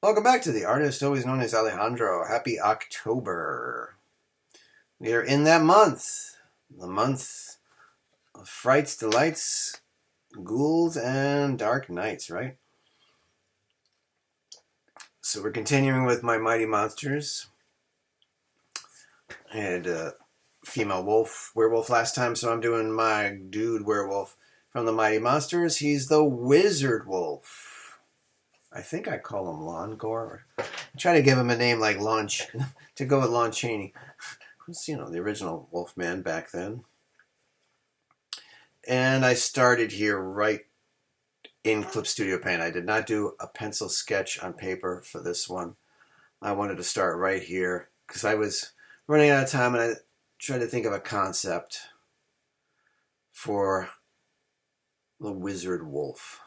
Welcome back to the artist always known as Alejandro. Happy October. We are in that month. The month of frights, delights, ghouls, and dark nights, right? So we're continuing with my Mighty Monsters. I had a female werewolf last time, so I'm doing my dude werewolf from the Mighty Monsters. He's the wizard wolf. I think I call him Longar. I try to give him a name like to go with Lon Chaney. Who's, the original Wolfman back then. And I started here right in Clip Studio Paint. I did not do a pencil sketch on paper for this one. I wanted to start right here because I was running out of time and I tried to think of a concept for the wizard wolf.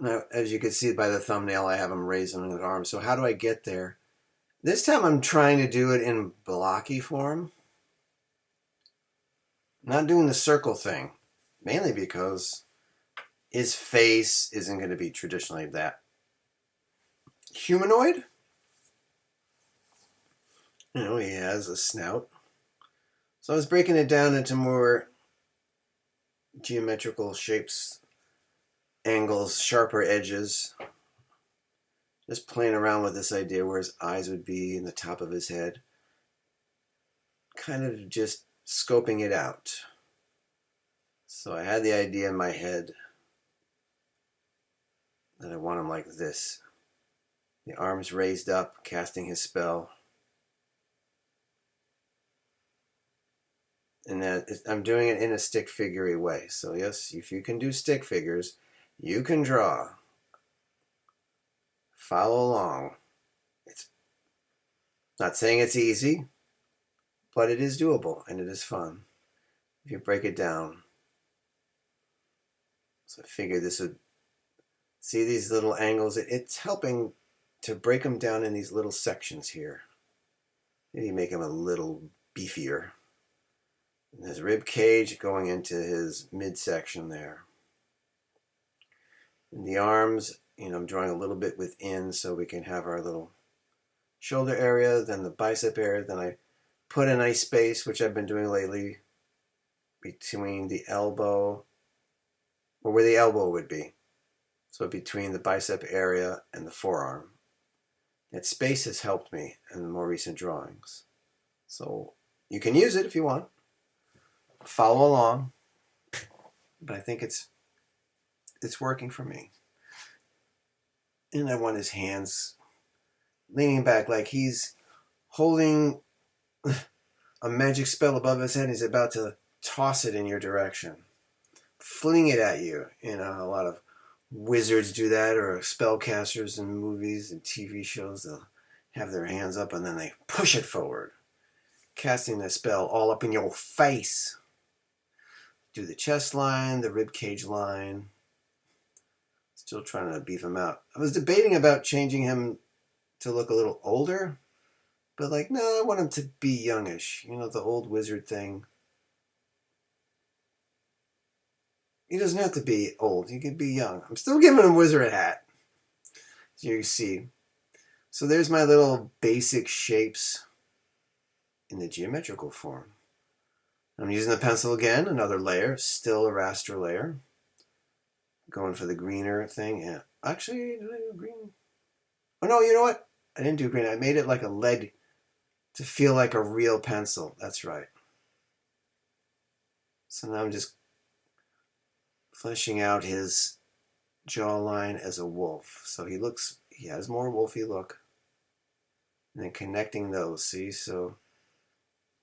Now, as you can see by the thumbnail, I have him raising his arm. So how do I get there? This time I'm trying to do it in blocky form. Not doing the circle thing, mainly because his face isn't going to be traditionally that humanoid. He has a snout. So I was breaking it down into more geometrical shapes, angles, sharper edges. Just playing around with this idea where his eyes would be in the top of his head. Kind of just scoping it out. So I had the idea in my head that I want him like this. The arms raised up, casting his spell. And that I'm doing it in a stick figure-y way. So yes, if you can do stick figures, you can draw. Follow along. It's not saying it's easy, but it is doable and it is fun if you break it down. So I figured this would see these little angles. It's helping to break them down in these little sections here. Maybe make him a little beefier. And his rib cage going into his midsection there. And the arms, I'm drawing a little bit within so we can have our little shoulder area, then the bicep area. Then I put a nice space, which I've been doing lately, between the elbow, or where the elbow would be. So between the bicep area and the forearm. That space has helped me in the more recent drawings. So you can use it if you want. Follow along. But I think it's working for me. And I want his hands leaning back like he's holding a magic spell above his head. He's about to toss it in your direction. Fling it at you. A lot of wizards do that, or spellcasters in movies and TV shows. They'll have their hands up and then they push it forward, casting the spell all up in your face. Do the chest line, the rib cage line. Still trying to beef him out. I was debating about changing him to look a little older, but no, I want him to be youngish. The old wizard thing. He doesn't have to be old. He could be young. I'm still giving him a wizard hat, as you see. So there's my little basic shapes in the geometrical form. I'm using the pencil again, another layer, still a raster layer. Going for the greener thing. Yeah. Actually, did I do green? Oh no, you know what? I didn't do green. I made it like a lead to feel like a real pencil. That's right. So now I'm just fleshing out his jawline as a wolf. So he has more wolfy look. And then connecting those, see? So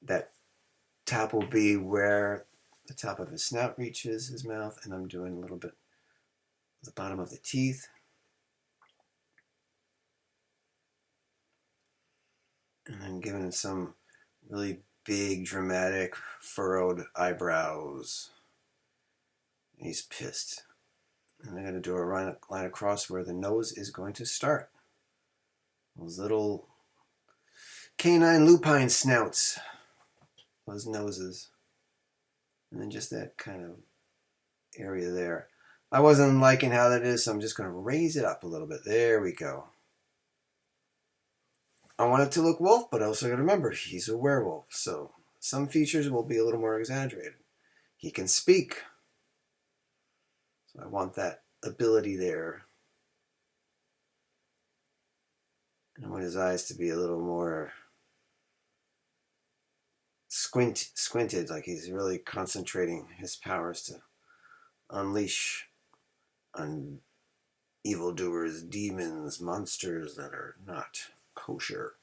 that top will be where the top of his snout reaches his mouth, and I'm doing a little bit at the bottom of the teeth. And then giving him some really big, dramatic, furrowed eyebrows. He's pissed. And I'm going to do a line across where the nose is going to start. Those little canine lupine snouts. Those noses. And then just that kind of area there. I wasn't liking how that is, so I'm just going to raise it up a little bit. There we go. I want it to look wolf, but also got to remember, he's a werewolf, so some features will be a little more exaggerated. He can speak, so I want that ability there. And I want his eyes to be a little more squinted, like he's really concentrating his powers to unleash on evildoers, demons, monsters that are not kosher.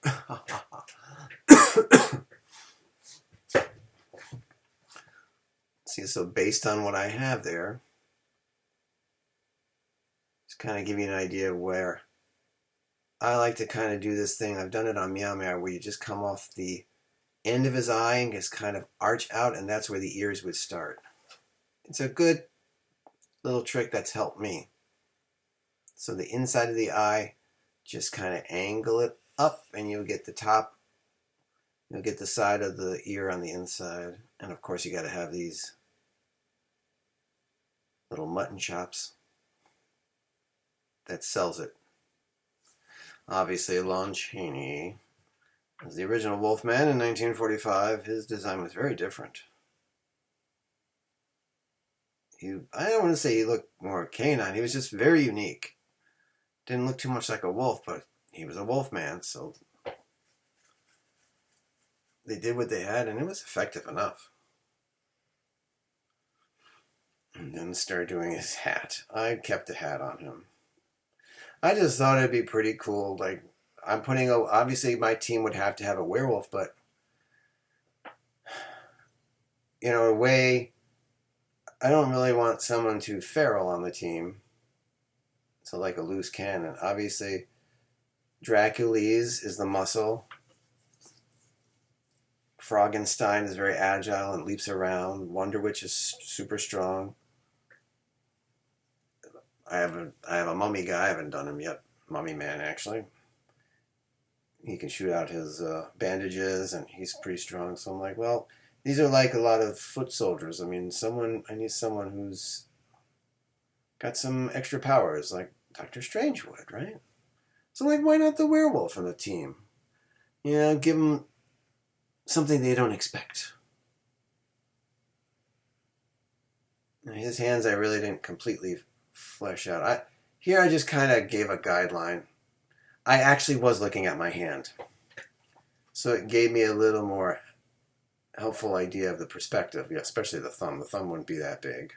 See, so based on what I have there, just kind of give you an idea of where I like to kind of do this thing. I've done it on Meow Meow, where you just come off the end of his eye and just kind of arch out, and that's where the ears would start. It's a good little trick that's helped me. So the inside of the eye, just kind of angle it up, and you'll get the top. You'll get the side of the ear on the inside. And of course, you got to have these little mutton chops that sells it. Obviously, Lon Chaney was the original Wolfman in 1945. His design was very different. I don't want to say he looked more canine. He was just very unique. Didn't look too much like a wolf, but he was a Wolfman, so they did what they had, and it was effective enough. And then started doing his hat. I kept the hat on him. I just thought it'd be pretty cool. Like, I'm putting obviously my team would have to have a werewolf, but in a way, I don't really want someone too feral on the team. So like a loose cannon. Obviously, Dracules is the muscle. Froggenstein is very agile and leaps around. Wonder Witch is super strong. I have a mummy guy. I haven't done him yet. Mummy man, actually. He can shoot out his bandages, and he's pretty strong. So I'm like, well, these are like a lot of foot soldiers. I mean, I need someone who's got some extra powers, like Doctor Strange would, right? So like, why not the werewolf on the team? You know, give them something they don't expect. Now, his hands, I really didn't completely flesh out. I just kind of gave a guideline. I actually was looking at my hand, so it gave me a little more helpful idea of the perspective, especially the thumb. The thumb wouldn't be that big.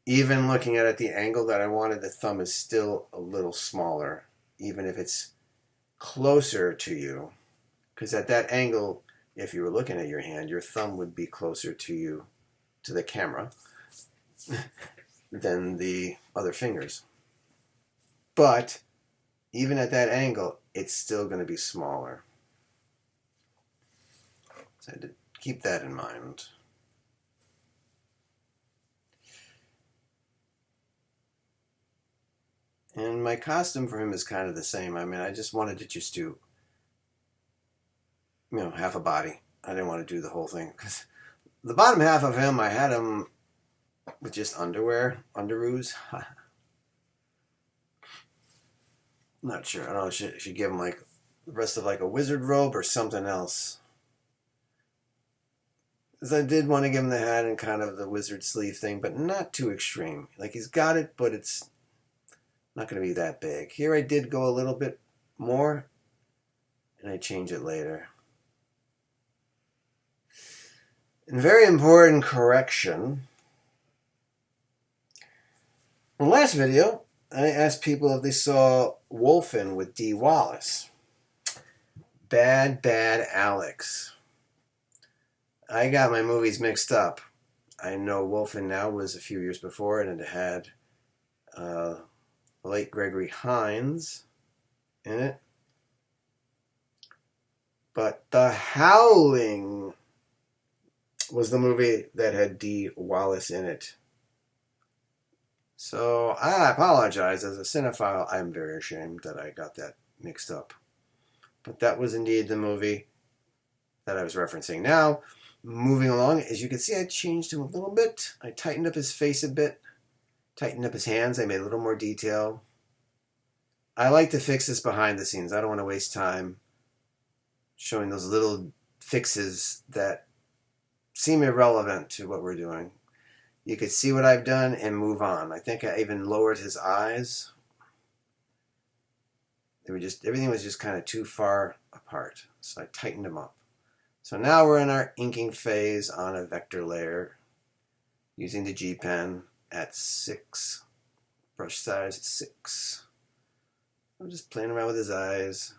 Even looking at it at the angle that I wanted, the thumb is still a little smaller, even if it's closer to you. Because at that angle, if you were looking at your hand, your thumb would be closer to you, to the camera, than the other fingers. But even at that angle, it's still going to be smaller. So I had to keep that in mind. And my costume for him is kind of the same. I mean, I just wanted to just do, half a body. I didn't want to do the whole thing. Because the bottom half of him, I had him with just underwear, underoos. Not sure. I don't know. Should give him like the rest of like a wizard robe or something else. Because I did want to give him the hat and kind of the wizard sleeve thing, but not too extreme. Like, he's got it, but it's not going to be that big. Here I did go a little bit more, and I change it later. And very important correction. In the last video, I asked people if they saw Wolfen with Dee Wallace. Bad Alex. I got my movies mixed up. I know Wolfen now was a few years before, and it had late Gregory Hines in it. But The Howling was the movie that had Dee Wallace in it. So I apologize. As a cinephile, I'm very ashamed that I got that mixed up. But that was indeed the movie that I was referencing. Now, moving along, as you can see, I changed him a little bit. I tightened up his face a bit. Tightened up his hands. I made a little more detail. I like to fix this behind the scenes. I don't want to waste time showing those little fixes that seem irrelevant to what we're doing. You could see what I've done and move on. I think I even lowered his eyes. Everything was just kind of too far apart. So I tightened them up. So now we're in our inking phase on a vector layer using the G pen at 6. Brush size at 6. I'm just playing around with his eyes.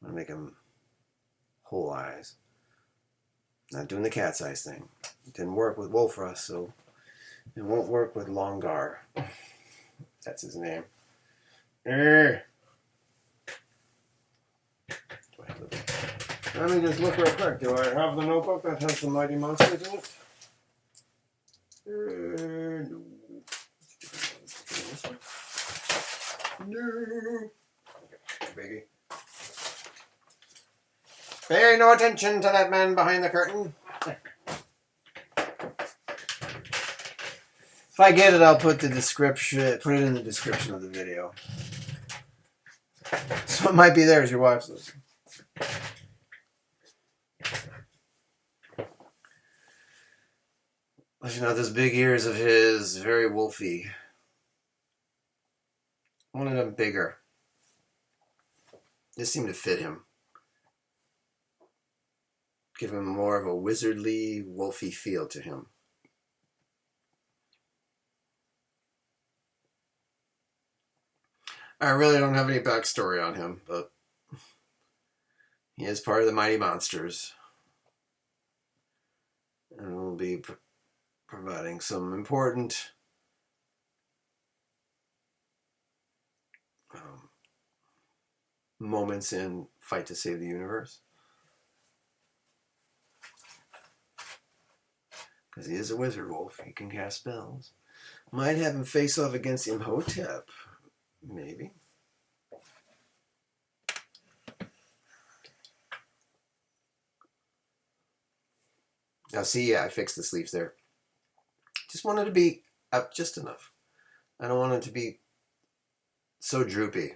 I'm going to make him whole eyes. Not doing the cat's eyes thing. It didn't work with Wolfra, so it won't work with Longar. That's his name. Let me just look real quick. Do I have the notebook that has the Mighty Monsters in it? No. No. Okay, baby. Pay no attention to that man behind the curtain. If I get it, I'll put it in the description of the video. So it might be there as you watch this. You know, those big ears of his, very wolfy. I wanted them bigger. This seemed to fit him. Give him more of a wizardly, wolfy feel to him. I really don't have any backstory on him, but he is part of the Mighty Monsters. And we'll be providing some important moments in Fight to Save the Universe. Because he is a wizard wolf. He can cast spells. Might have him face off against Imhotep. Maybe. Now see, yeah, I fixed the sleeves there. Just wanted to be up just enough. I don't want it to be so droopy.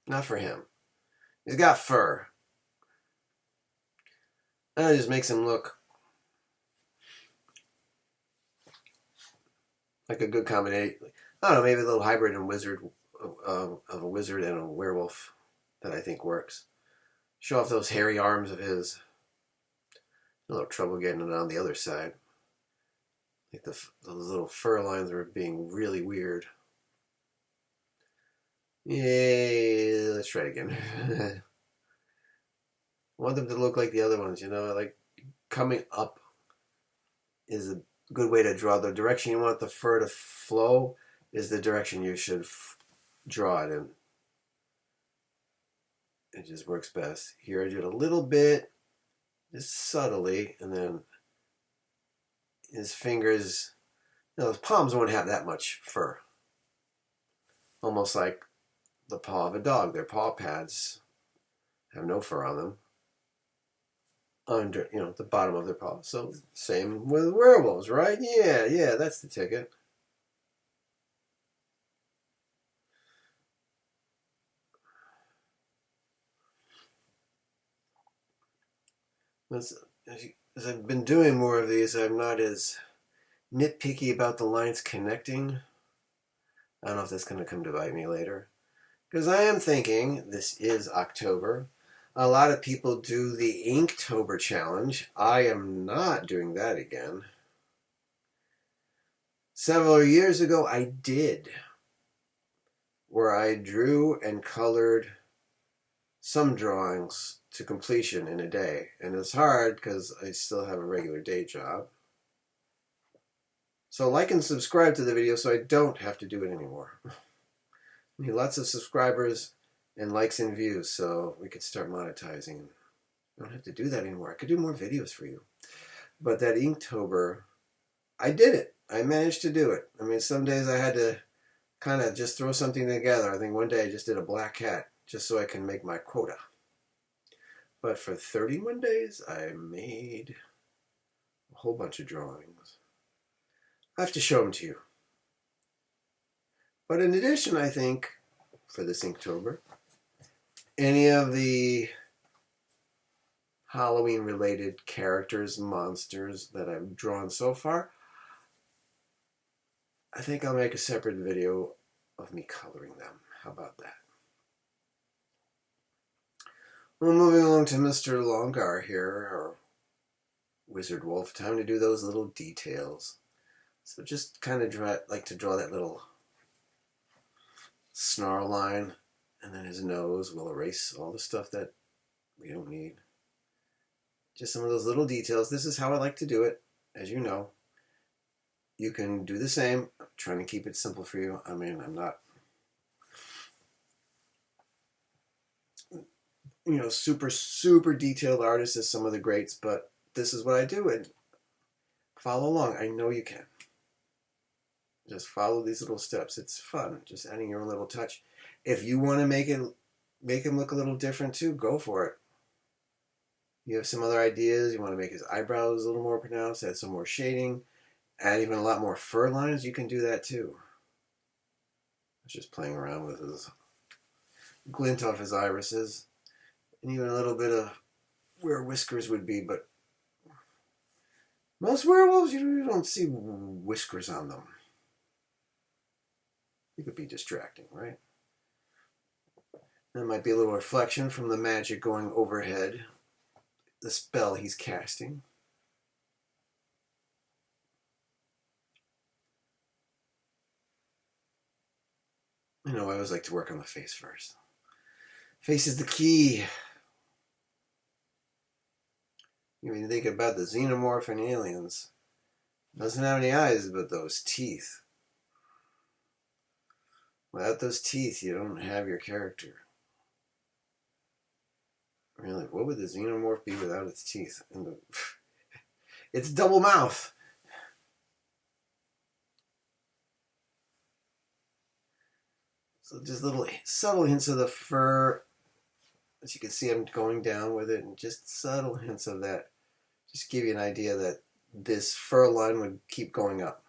Not for him. He's got fur. That just makes him look like a good combination. I don't know, maybe a little hybrid and wizard of a wizard and a werewolf that I think works. Show off those hairy arms of his. A little trouble getting it on the other side. Like those little fur lines are being really weird. Yay, let's try it again. I want them to look like the other ones, you know, like coming up is a good way to draw. The direction you want the fur to flow is the direction you should draw it in. It just works best. Here I did a little bit, just subtly, and then his fingers, you know, his palms won't have that much fur. Almost like the paw of a dog. Their paw pads have no fur on them. Under, you know, the bottom of their paw. So same with werewolves, right? Yeah, that's the ticket. As I've been doing more of these, I'm not as nitpicky about the lines connecting. I don't know if that's going to come to bite me later. Because I am thinking, this is October. A lot of people do the Inktober challenge. I am not doing that again. Several years ago, I did. Where I drew and colored some drawings to completion in a day. And it's hard because I still have a regular day job. So like and subscribe to the video so I don't have to do it anymore. I need lots of subscribers and likes and views so we could start monetizing. I don't have to do that anymore. I could do more videos for you. But that Inktober, I did it. I managed to do it. I mean, some days I had to kind of just throw something together. I think one day I just did a black cat just so I can make my quota. But for 31 days, I made a whole bunch of drawings. I have to show them to you. But in addition, I think, for this Inktober, any of the Halloween-related characters, monsters that I've drawn so far, I think I'll make a separate video of me coloring them. How about that? Well, moving along to Mr. Longar here, or Wizard Wolf. Time to do those little details. So just kind of like to draw that little snarl line, and then his nose will erase all the stuff that we don't need. Just some of those little details. This is how I like to do it, as you know. You can do the same. I'm trying to keep it simple for you. I mean, I'm not, super detailed artist as some of the greats, but this is what I do, and follow along. I know you can. Just follow these little steps. It's fun. Just adding your own little touch. If you want to make him look a little different too, go for it. You have some other ideas. You want to make his eyebrows a little more pronounced, add some more shading, add even a lot more fur lines. You can do that too. I was just playing around with his glint off his irises, and even a little bit of where whiskers would be, but most werewolves, you don't see whiskers on them. It could be distracting, right? There might be a little reflection from the magic going overhead, the spell he's casting. I always like to work on the face first. Face is the key. You think about the xenomorph and aliens. Doesn't have any eyes, but those teeth. Without those teeth, you don't have your character. Really, what would the xenomorph be without its teeth? It's double mouth. So just little subtle hints of the fur. As you can see, I'm going down with it, and just subtle hints of that. Just give you an idea that this fur line would keep going up.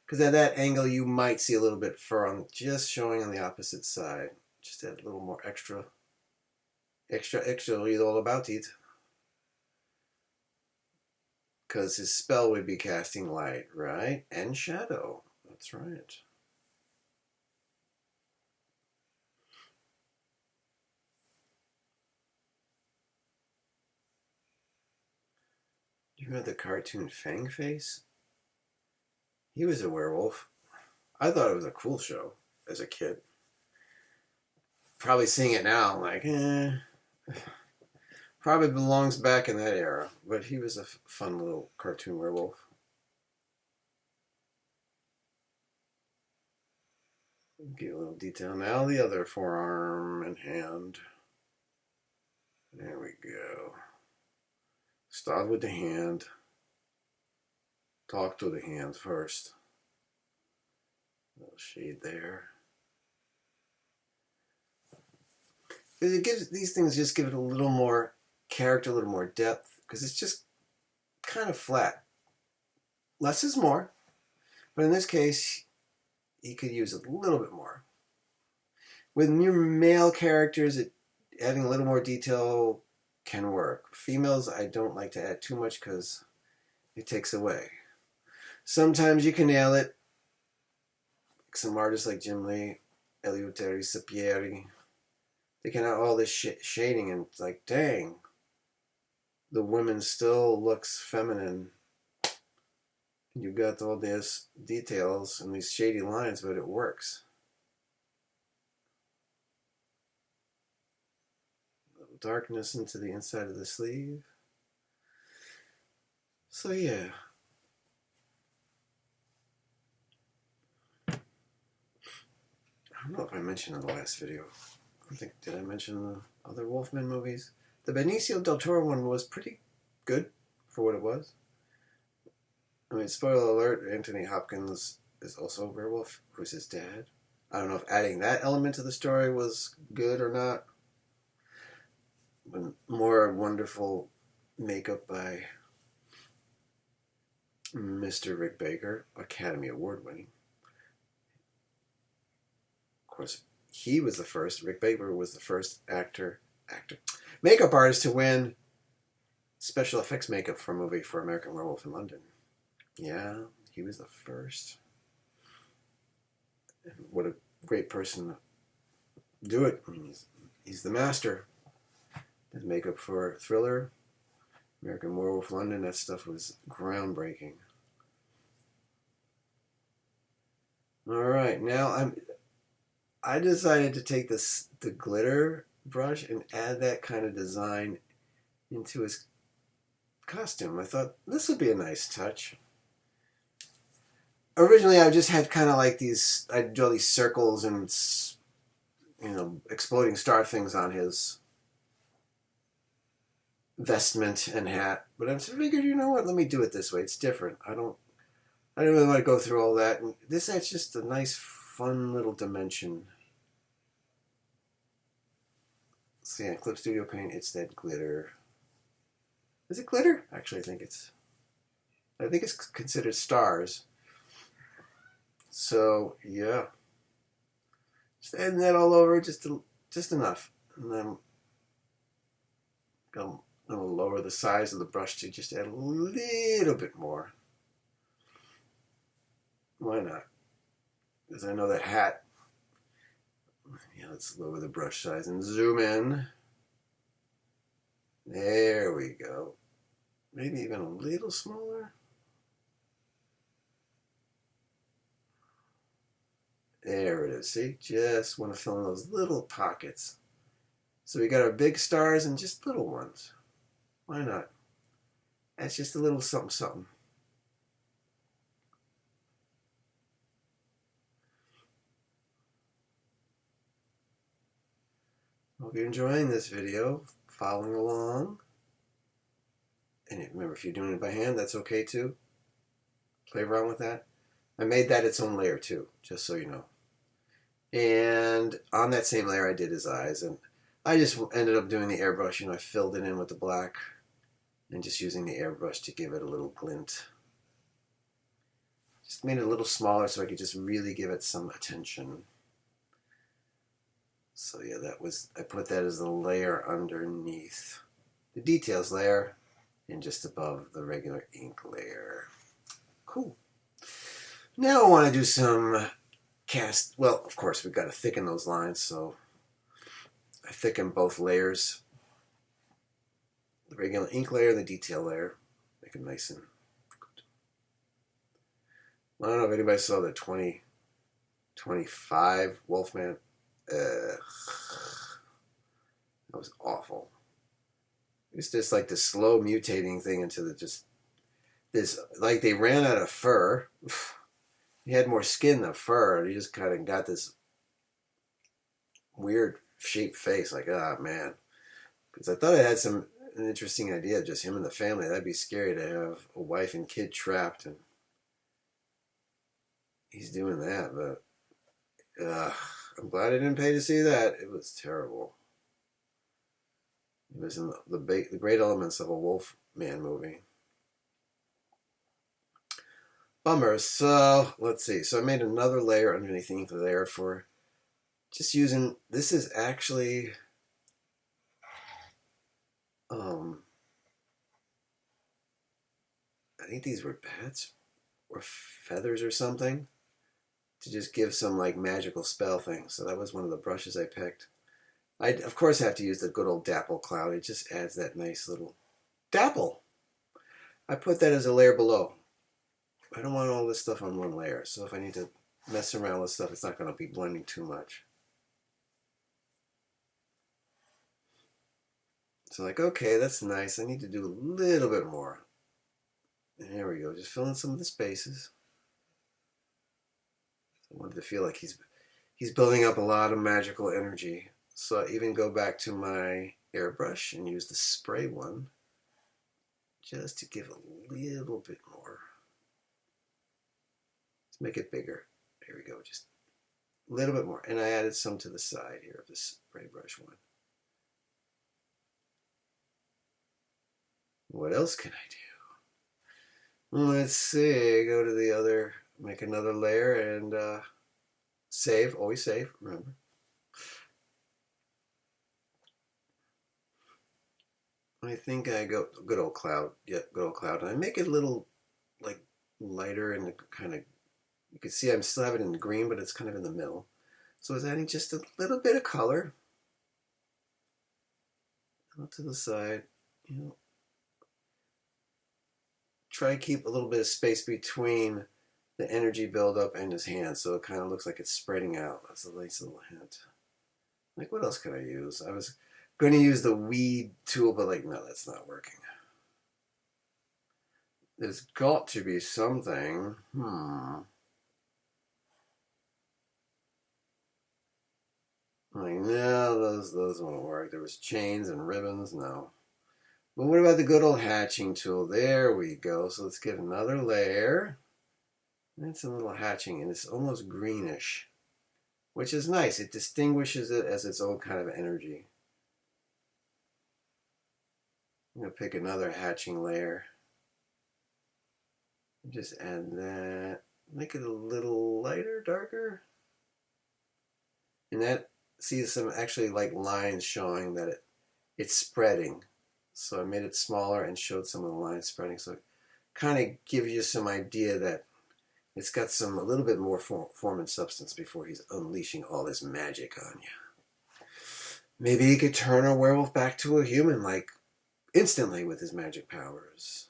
Because at that angle, you might see a little bit fur on just showing on the opposite side. Just add a little more extra, read all about it. Because his spell would be casting light, right? And shadow. That's right. You remember the cartoon Fang Face? He was a werewolf. I thought it was a cool show as a kid. Probably seeing it now, I'm like, probably belongs back in that era. But he was a fun little cartoon werewolf. Give a little detail. Now the other forearm and hand. There we go. Start with the hand. Talk to the hand first. A little shade there. It gives, these things just give it a little more character, a little more depth, because it's just kind of flat. Less is more, but in this case, he could use a little bit more. With your male characters, adding a little more detail can work. Females, I don't like to add too much because it takes away. Sometimes you can nail it. Some artists like Jim Lee, Eleuterio Sapieri, they can have all this shading, and it's like, dang, the woman still looks feminine. You got all these details and these shady lines, but it works. A little darkness into the inside of the sleeve. So yeah. I don't know if I mentioned in the last video. I don't think, did I mention the other Wolfman movies? The Benicio del Toro one was pretty good for what it was. I mean, spoiler alert, Anthony Hopkins is also a werewolf, who's his dad. I don't know if adding that element to the story was good or not. But more wonderful makeup by Mr. Rick Baker, Academy Award winning. His dad, Anthony Hopkins, is also a werewolf. He was a fun little cartoon character. course, he was the first. Rick Baker was the first makeup artist to win special effects makeup for a movie for American Werewolf in London. Yeah, he was the first. And what a great person to do it. He's the master. Did makeup for Thriller, American Werewolf London. That stuff was groundbreaking. All right, now I decided to take the glitter brush and add that kind of design into his costume. I thought this would be a nice touch. Originally, I just had kind of like these. I'd draw these circles and exploding star things on his vestment and hat. But I figured, you know what? Let me do it this way. It's different. I don't really want to go through all that. And this adds just a nice, fun little dimension. See, on Clip Studio Paint, it's that glitter. Is it glitter? Actually, I think it's considered stars. So yeah, just adding that all over, just enough, and then I'm gonna lower the size of the brush to just add a little bit more. Why not? Because I know that hat. Yeah, let's lower the brush size and zoom in. There we go. Maybe even a little smaller. There it is. See? Just want to fill in those little pockets. So we got our big stars and just little ones. Why not? That's just a little something something. Hope you're enjoying this video, following along. And remember, if you're doing it by hand, that's okay too. Play around with that. I made that its own layer too, just so you know. And on that same layer, I did his eyes. And I just ended up doing the airbrush. I filled it in with the black and just using the airbrush to give it a little glint. Just made it a little smaller so I could just really give it some attention. So yeah, I put that as the layer underneath the details layer and just above the regular ink layer. Cool. Now I want to do some cast. Well, of course, we've got to thicken those lines, so I thicken both layers. The regular ink layer and the detail layer. Make them nice and good. I don't know if anybody saw the 2025 Wolfman. That was awful. It's just like the slow mutating thing into this, like they ran out of fur. He had more skin than fur, and he just kind of got this weird shaped face. Like, ah, man. Because I thought it had an interesting idea, just him and the family. That'd be scary to have a wife and kid trapped, and he's doing that. But I'm glad I didn't pay to see that. It was terrible. It was in the great elements of a Wolfman movie. Bummer. So let's see. So I made another layer underneath the ink layer for just using. This is actually I think these were bats or feathers or something to just give some like magical spell thing. So that was one of the brushes I picked. I of course have to use the good old dapple cloud. It just adds that nice little dapple. I put that as a layer below. I don't want all this stuff on one layer, so if I need to mess around with stuff, it's not going to be blending too much. So like, okay, that's nice. I need to do a little bit more. And there we go. Just fill in some of the spaces. I wanted to feel like he's building up a lot of magical energy. So I even go back to my airbrush and use the spray one just to give a little bit more. Let's make it bigger. There we go. Just a little bit more. And I added some to the side here of this spray brush one. What else can I do? Let's see. Go to the other, make another layer and Save, always save, remember. I think I go good old cloud. Yep, good old cloud. And I make it a little like lighter and kind of, you can see I'm still have it in green, but it's kind of in the middle. So it's adding just a little bit of color out to the side. You know, try to keep a little bit of space between the energy buildup and his hand, so it kind of looks like it's spreading out. That's a nice little hint. Like, what else could I use? I was going to use the weed tool, but like, no, that's not working. There's got to be something. Like, no, those won't work. There was chains and ribbons. No. But what about the good old hatching tool? There we go. So let's get another layer. That's a little hatching, and it's almost greenish, which is nice. It distinguishes it as its own kind of energy. I'm going to pick another hatching layer. Just add that. Make it a little lighter, darker. And that, see some actually like lines showing that it's spreading. So I made it smaller and showed some of the lines spreading. So it kind of gives you some idea that it's got a little bit more form and substance before he's unleashing all this magic on you. Maybe he could turn a werewolf back to a human, like, instantly with his magic powers.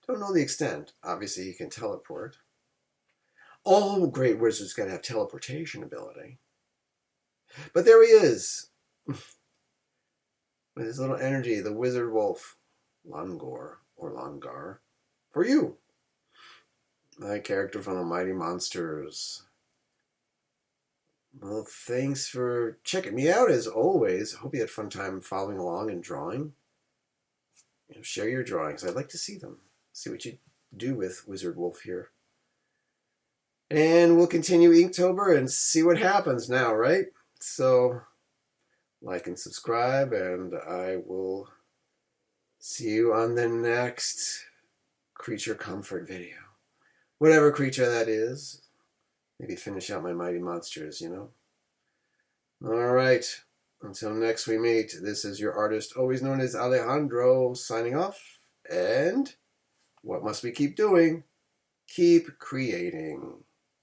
Don't know the extent. Obviously, he can teleport. All great wizards got to have teleportation ability. But there he is. With his little energy, the wizard wolf, Longar, or Longar, for you. My character from the Mighty Monsters. Well, thanks for checking me out as always. Hope you had a fun time following along and drawing. You know, share your drawings. I'd like to see them. See what you do with Wizard Wolf here. And we'll continue Inktober and see what happens now, right? So, like and subscribe, and I will see you on the next creature comfort video. Whatever creature that is. Maybe finish out my Mighty Monsters, you know? Alright. Until next we meet, this is your artist, always known as Alejandro, signing off. And what must we keep doing? Keep creating.